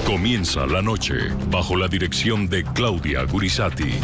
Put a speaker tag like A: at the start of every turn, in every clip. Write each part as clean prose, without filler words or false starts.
A: Comienza la noche bajo la dirección de Claudia Gurizati.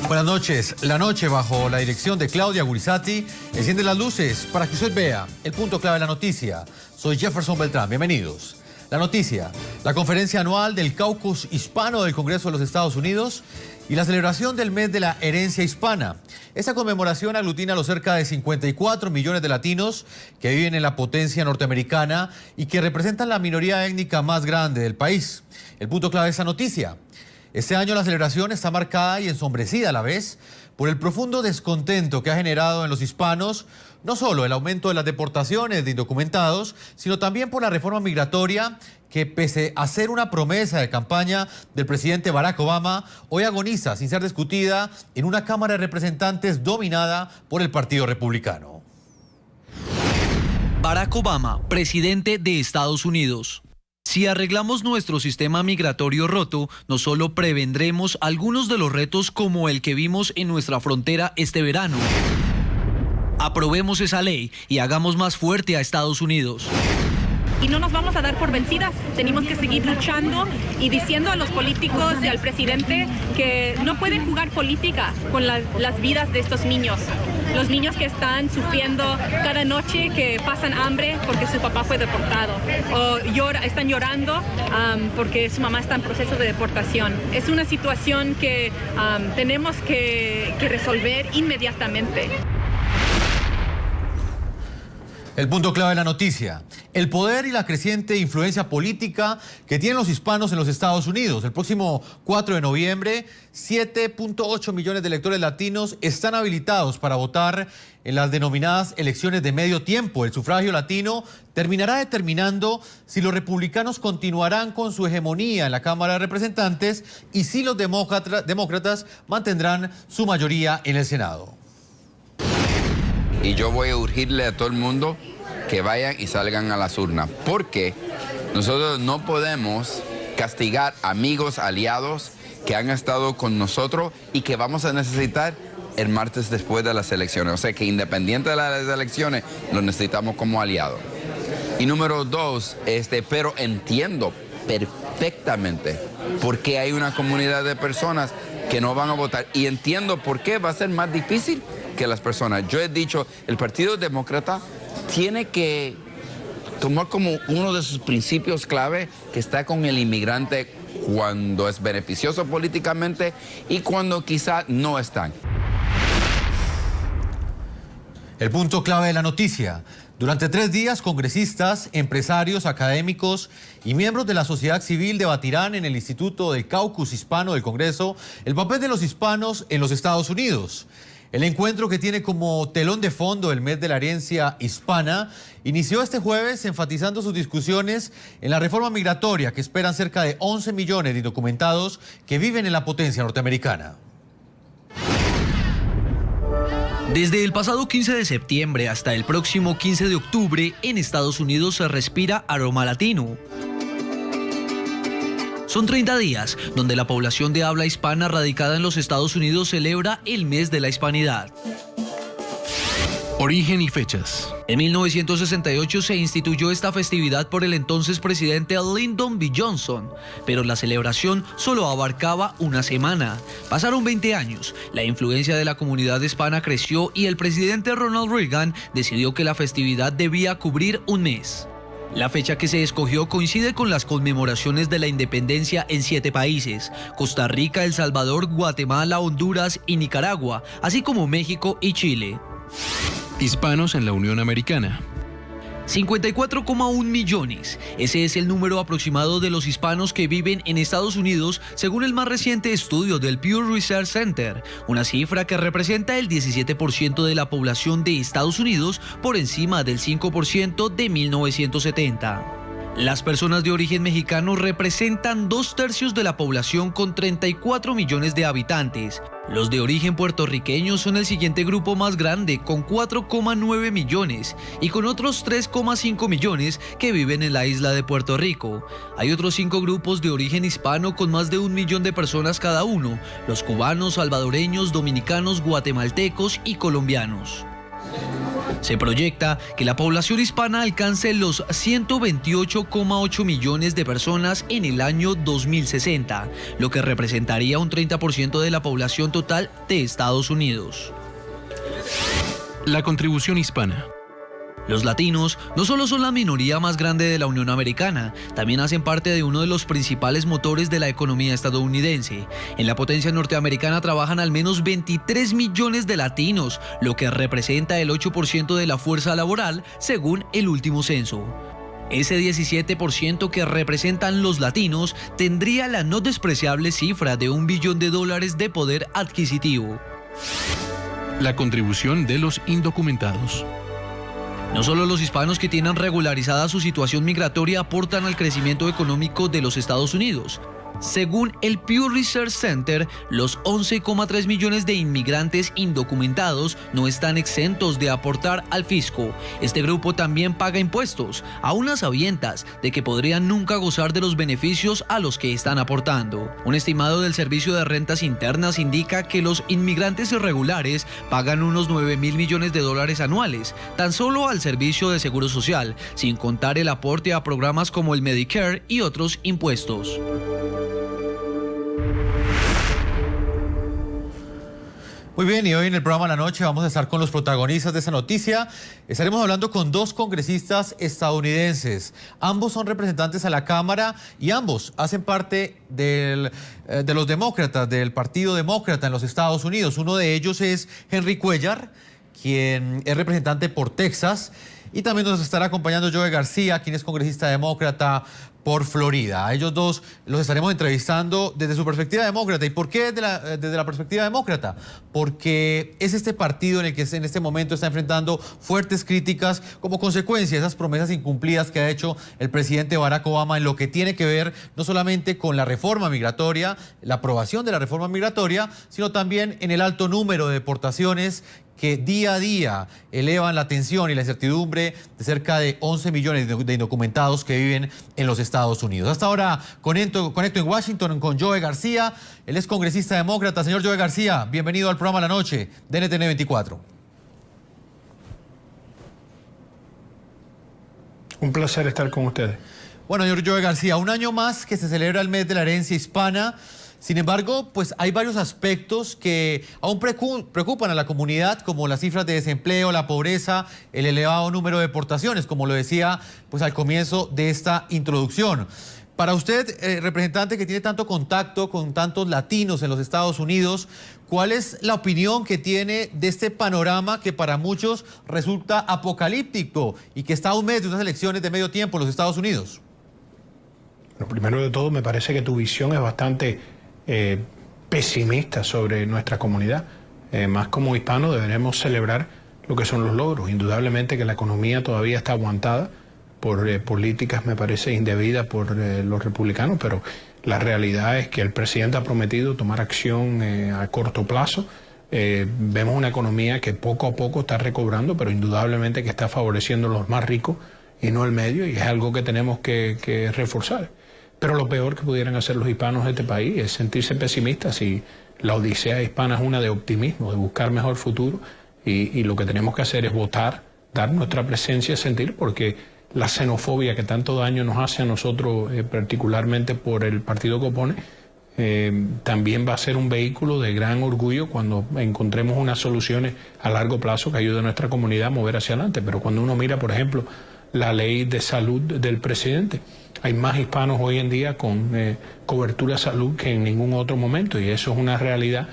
B: Buenas noches. La noche bajo la dirección de Claudia Gurizati enciende las luces para que usted vea el punto clave de la noticia. Soy Jefferson Beltrán. Bienvenidos. La noticia, la conferencia anual del Caucus Hispano del Congreso de los Estados Unidos y la celebración del mes de la herencia hispana. Esta conmemoración aglutina a los cerca de 54 millones de latinos que viven en la potencia norteamericana y que representan la minoría étnica más grande del país. El punto clave de esta noticia. Este año la celebración está marcada y ensombrecida a la vez por el profundo descontento que ha generado en los hispanos no solo el aumento de las deportaciones de indocumentados, sino también por la reforma migratoria que, pese a ser una promesa de campaña del presidente Barack Obama, hoy agoniza sin ser discutida en una Cámara de Representantes dominada por el Partido Republicano.
C: Barack Obama, presidente de Estados Unidos. Si arreglamos nuestro sistema migratorio roto, no solo prevendremos algunos de los retos como el que vimos en nuestra frontera este verano. Aprobemos esa ley y hagamos más fuerte a Estados Unidos.
D: Y no nos vamos a dar por vencidas. Tenemos que seguir luchando y diciendo a los políticos y al presidente que no pueden jugar política con las vidas de estos niños. Los niños que están sufriendo cada noche, que pasan hambre porque su papá fue deportado. O están llorando porque su mamá está en proceso de deportación. Es una situación que tenemos que resolver inmediatamente.
B: El punto clave de la noticia, el poder y la creciente influencia política que tienen los hispanos en los Estados Unidos. El próximo 4 de noviembre, 7.8 millones de electores latinos están habilitados para votar en las denominadas elecciones de medio tiempo. El sufragio latino terminará determinando si los republicanos continuarán con su hegemonía en la Cámara de Representantes y si los demócratas mantendrán su mayoría en el Senado.
E: Y yo voy a urgirle a todo el mundo que vayan y salgan a las urnas, porque nosotros no podemos castigar amigos, aliados que han estado con nosotros y que vamos a necesitar el martes después de las elecciones. O sea que independiente de las elecciones, los necesitamos como aliados. Y número dos, pero entiendo perfectamente por qué hay una comunidad de personas que no van a votar. Y entiendo por qué va a ser más difícil que las personas. Yo he dicho, el Partido Demócrata tiene que tomar como uno de sus principios clave que está con el inmigrante cuando es beneficioso políticamente y cuando quizá no están.
B: El punto clave de la noticia. Durante 3 días, congresistas, empresarios, académicos y miembros de la sociedad civil debatirán en el Instituto del Caucus Hispano del Congreso el papel de los hispanos en los Estados Unidos. El encuentro, que tiene como telón de fondo el mes de la herencia hispana, inició este jueves enfatizando sus discusiones en la reforma migratoria que esperan cerca de 11 millones de indocumentados que viven en la potencia norteamericana.
C: Desde el pasado 15 de septiembre hasta el próximo 15 de octubre, en Estados Unidos se respira aroma latino. Son 30 días donde la población de habla hispana radicada en los Estados Unidos celebra el mes de la hispanidad.
F: Origen y fechas.
C: En 1968 se instituyó esta festividad por el entonces presidente Lyndon B. Johnson, pero la celebración solo abarcaba una semana. Pasaron 20 años, la influencia de la comunidad hispana creció y el presidente Ronald Reagan decidió que la festividad debía cubrir un mes. La fecha que se escogió coincide con las conmemoraciones de la independencia en 7 países: Costa Rica, El Salvador, Guatemala, Honduras y Nicaragua, así como México y Chile.
F: Hispanos en la Unión Americana.
C: 54,1 millones. Ese es el número aproximado de los hispanos que viven en Estados Unidos, según el más reciente estudio del Pew Research Center, una cifra que representa el 17% de la población de Estados Unidos, por encima del 5% de 1970. Las personas de origen mexicano representan 2/3 de la población con 34 millones de habitantes. Los de origen puertorriqueño son el siguiente grupo más grande, con 4,9 millones, y con otros 3,5 millones que viven en la isla de Puerto Rico. Hay otros 5 grupos de origen hispano con más de 1 millón de personas cada uno: los cubanos, salvadoreños, dominicanos, guatemaltecos y colombianos. Se proyecta que la población hispana alcance los 128,8 millones de personas en el año 2060, lo que representaría un 30% de la población total de Estados Unidos.
F: La contribución hispana.
C: Los latinos no solo son la minoría más grande de la Unión Americana, también hacen parte de uno de los principales motores de la economía estadounidense. En la potencia norteamericana trabajan al menos 23 millones de latinos, lo que representa el 8% de la fuerza laboral, según el último censo. Ese 17% que representan los latinos tendría la no despreciable cifra de $1 billón de poder adquisitivo.
F: La contribución de los indocumentados.
C: No solo los hispanos que tienen regularizada su situación migratoria aportan al crecimiento económico de los Estados Unidos. Según el Pew Research Center, los 11,3 millones de inmigrantes indocumentados no están exentos de aportar al fisco. Este grupo también paga impuestos, aún a sabiendas de que podrían nunca gozar de los beneficios a los que están aportando. Un estimado del Servicio de Rentas Internas indica que los inmigrantes irregulares pagan unos $9,000 millones anuales, tan solo al Servicio de Seguro Social, sin contar el aporte a programas como el Medicare y otros impuestos.
B: Muy bien, y hoy en el programa La Noche vamos a estar con los protagonistas de esa noticia. Estaremos hablando con dos congresistas estadounidenses. Ambos son representantes a la Cámara y ambos hacen parte de los demócratas, del Partido Demócrata en los Estados Unidos. Uno de ellos es Henry Cuellar, quien es representante por Texas. Y también nos estará acompañando Joe García, quien es congresista demócrata por Florida. A ellos dos los estaremos entrevistando desde su perspectiva demócrata. ¿Y por qué desde la perspectiva demócrata? Porque es este partido en el que en este momento está enfrentando fuertes críticas como consecuencia de esas promesas incumplidas que ha hecho el presidente Barack Obama en lo que tiene que ver no solamente con la reforma migratoria, la aprobación de la reforma migratoria, sino también en el alto número de deportaciones que día a día elevan la tensión y la incertidumbre de cerca de 11 millones de indocumentados que viven en los Estados Unidos. Hasta ahora conecto en Washington con Joe García. Él es congresista demócrata. Señor Joe García, bienvenido al programa La Noche de NTN 24.
G: Un placer estar con ustedes.
B: Bueno, señor Joe García, un año más que se celebra el mes de la herencia hispana. Sin embargo, pues hay varios aspectos que aún preocupan a la comunidad, como las cifras de desempleo, la pobreza, el elevado número de deportaciones, como lo decía pues al comienzo de esta introducción. Para usted, representante que tiene tanto contacto con tantos latinos en los Estados Unidos, ¿cuál es la opinión que tiene de este panorama que para muchos resulta apocalíptico y que está a un mes de unas elecciones de medio tiempo en los Estados Unidos?
G: Lo primero de todo, me parece que tu visión es bastante pesimista sobre nuestra comunidad. Más como hispanos deberemos celebrar lo que son los logros. Indudablemente que la economía todavía está aguantada por políticas, me parece, indebidas por los republicanos, pero la realidad es que el presidente ha prometido tomar acción a corto plazo. Vemos una economía que poco a poco está recobrando, pero indudablemente que está favoreciendo a los más ricos y no el medio, y es algo que tenemos que reforzar. Pero lo peor que pudieran hacer los hispanos de este país es sentirse pesimistas, y la odisea hispana es una de optimismo, de buscar mejor futuro, y lo que tenemos que hacer es votar, dar nuestra presencia, sentir, porque la xenofobia que tanto daño nos hace a nosotros, particularmente por el partido que opone, también va a ser un vehículo de gran orgullo cuando encontremos unas soluciones a largo plazo que ayuden a nuestra comunidad a mover hacia adelante. Pero cuando uno mira, por ejemplo, la ley de salud del presidente, hay más hispanos hoy en día con cobertura de salud que en ningún otro momento, y eso es una realidad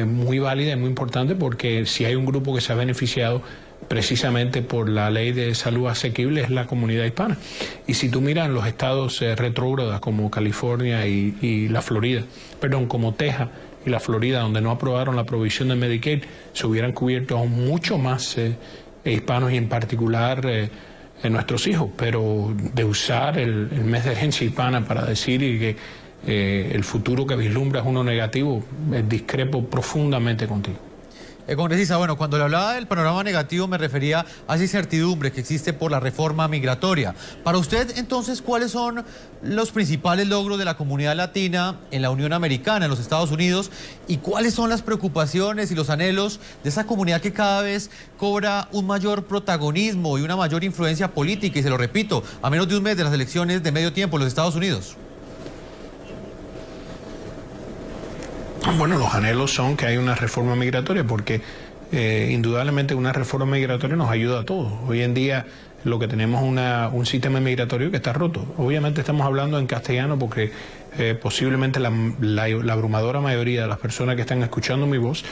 G: muy válida y muy importante, porque si hay un grupo que se ha beneficiado precisamente por la ley de salud asequible es la comunidad hispana. Y si tú miras los estados retrógradas como California y la Florida, perdón, como Texas y la Florida, donde no aprobaron la provisión de Medicaid, se hubieran cubierto aún mucho más hispanos, y en particular nuestros hijos. Pero de usar el mes de herencia hispana para decir que el futuro que vislumbra es uno negativo, discrepo profundamente contigo.
B: Congresista, bueno, cuando le hablaba del panorama negativo me refería a esa incertidumbre que existe por la reforma migratoria. Para usted, entonces, ¿cuáles son los principales logros de la comunidad latina en la Unión Americana, en los Estados Unidos? ¿Y cuáles son las preocupaciones y los anhelos de esa comunidad que cada vez cobra un mayor protagonismo y una mayor influencia política? Y se lo repito, a menos de un mes de las elecciones de medio tiempo en los Estados Unidos.
G: Bueno, los anhelos son que haya una reforma migratoria porque indudablemente una reforma migratoria nos ayuda a todos. Hoy en día lo que tenemos es un sistema migratorio que está roto. Obviamente estamos hablando en castellano porque posiblemente la abrumadora mayoría de las personas que están escuchando mi voz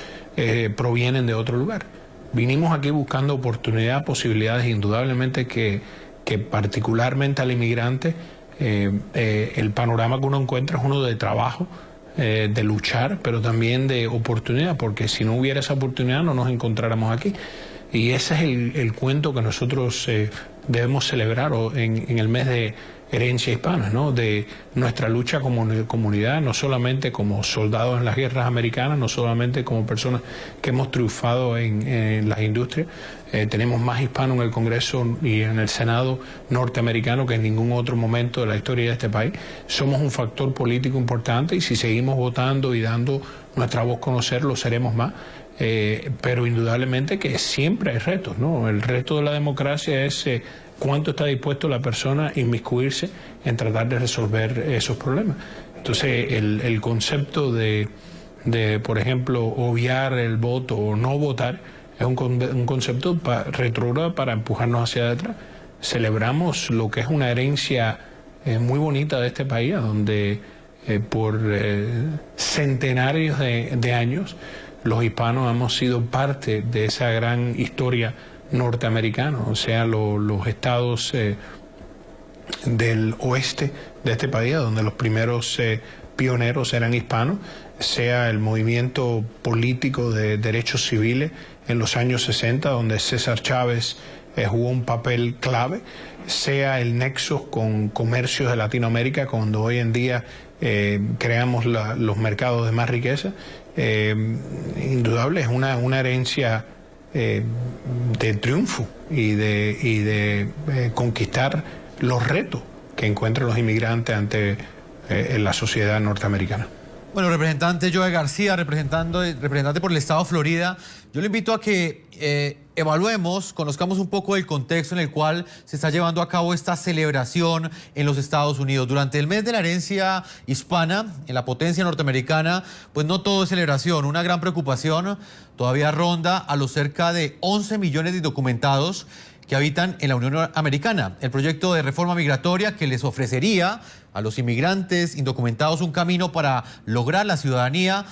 G: provienen de otro lugar. Vinimos aquí buscando oportunidades, posibilidades, indudablemente que particularmente al inmigrante el panorama que uno encuentra es uno de trabajo, de luchar, pero también de oportunidad, porque si no hubiera esa oportunidad no nos encontráramos aquí. Y ese es el cuento que nosotros debemos celebrar en el mes de herencia hispana, ¿no? De nuestra lucha como comunidad, no solamente como soldados en las guerras americanas, no solamente como personas que hemos triunfado en las industrias. Tenemos más hispanos en el Congreso y en el Senado norteamericano que en ningún otro momento de la historia de este país. Somos un factor político importante y si seguimos votando y dando nuestra voz a conocer, lo seremos más. Pero indudablemente que siempre hay retos, ¿no? El reto de la democracia es cuánto está dispuesto la persona a inmiscuirse en tratar de resolver esos problemas. Entonces, el concepto de, por ejemplo, obviar el voto o no votar es un concepto retrógrado para empujarnos hacia atrás. Celebramos lo que es una herencia muy bonita de este país, donde por centenarios de años los hispanos hemos sido parte de esa gran historia norteamericana, o sea, los estados del oeste de este país, donde los primeros pioneros eran hispanos, sea el movimiento político de derechos civiles en los años 60, donde César Chávez jugó un papel clave, sea el nexo con comercios de Latinoamérica, cuando hoy en día creamos los mercados de más riqueza. Indudable es una herencia de triunfo y de conquistar los retos que encuentran los inmigrantes ante la sociedad norteamericana.
B: Bueno, representante Joe García, representante por el estado de Florida, yo le invito a que evaluemos, conozcamos un poco el contexto en el cual se está llevando a cabo esta celebración en los Estados Unidos. Durante el mes de la herencia hispana, en la potencia norteamericana, pues no todo es celebración. Una gran preocupación todavía ronda a los cerca de 11 millones de indocumentados que habitan en la Unión Americana. El proyecto de reforma migratoria que les ofrecería a los inmigrantes indocumentados un camino para lograr la ciudadanía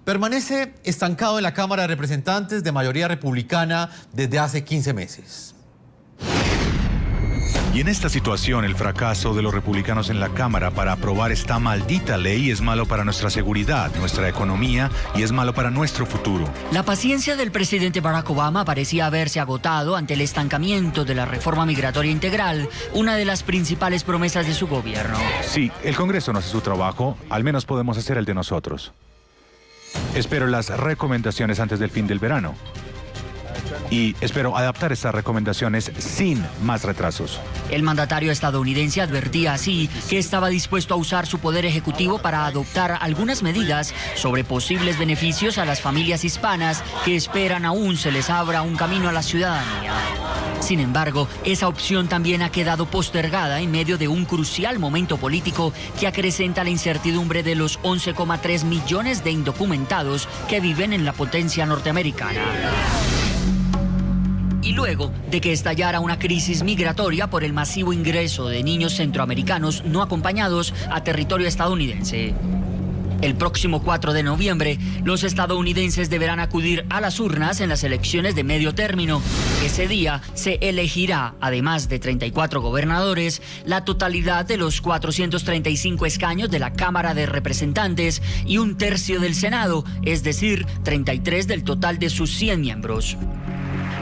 B: permanece estancado en la Cámara de Representantes de mayoría republicana desde hace 15 meses.
H: Y en esta situación, el fracaso de los republicanos en la Cámara para aprobar esta maldita ley es malo para nuestra seguridad, nuestra economía y es malo para nuestro futuro.
I: La paciencia del presidente Barack Obama parecía haberse agotado ante el estancamiento de la reforma migratoria integral, una de las principales promesas de su gobierno.
H: Sí, el Congreso no hace su trabajo, al menos podemos hacer el de nosotros. Espero las recomendaciones antes del fin del verano. Y espero adaptar estas recomendaciones sin más retrasos.
I: El mandatario estadounidense advertía así que estaba dispuesto a usar su poder ejecutivo para adoptar algunas medidas sobre posibles beneficios a las familias hispanas que esperan aún se les abra un camino a la ciudadanía. Sin embargo, esa opción también ha quedado postergada en medio de un crucial momento político que acrecenta la incertidumbre de los 11,3 millones de indocumentados que viven en la potencia norteamericana. Y luego de que estallara una crisis migratoria por el masivo ingreso de niños centroamericanos no acompañados a territorio estadounidense. El próximo 4 de noviembre, los estadounidenses deberán acudir a las urnas en las elecciones de medio término. Ese día se elegirá, además de 34 gobernadores, la totalidad de los 435 escaños de la Cámara de Representantes y un tercio del Senado, es decir, 33 del total de sus 100 miembros.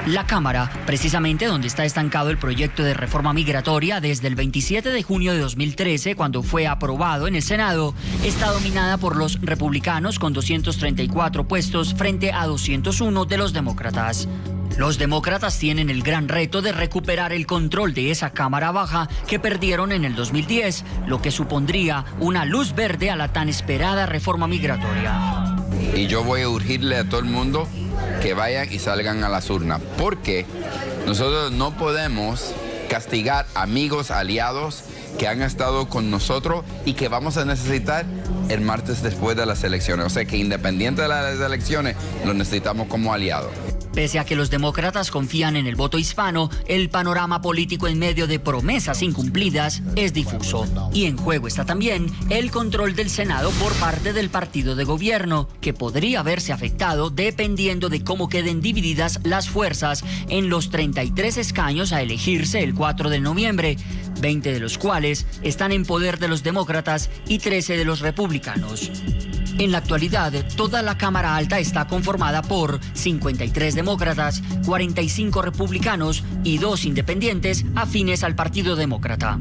I: La Cámara, precisamente donde está estancado el proyecto de reforma migratoria desde el 27 de junio de 2013, cuando fue aprobado en el Senado, está dominada por los republicanos con 234 puestos frente a 201 de los demócratas. Los demócratas tienen el gran reto de recuperar el control de esa Cámara Baja que perdieron en el 2010, lo que supondría una luz verde a la tan esperada reforma migratoria.
E: Y yo voy a urgirle a todo el mundo que vayan y salgan a las urnas, porque nosotros no podemos castigar amigos, aliados que han estado con nosotros y que vamos a necesitar el martes después de las elecciones. O sea que independiente de las elecciones, los necesitamos como aliados.
I: Pese a que los demócratas confían en el voto hispano, el panorama político en medio de promesas incumplidas es difuso. Y en juego está también el control del Senado por parte del partido de gobierno, que podría verse afectado dependiendo de cómo queden divididas las fuerzas en los 33 escaños a elegirse el 4 de noviembre, 20 de los cuales están en poder de los demócratas y 13 de los republicanos. En la actualidad, toda la Cámara Alta está conformada por 53 demócratas, 45 republicanos y 2 independientes afines al Partido Demócrata.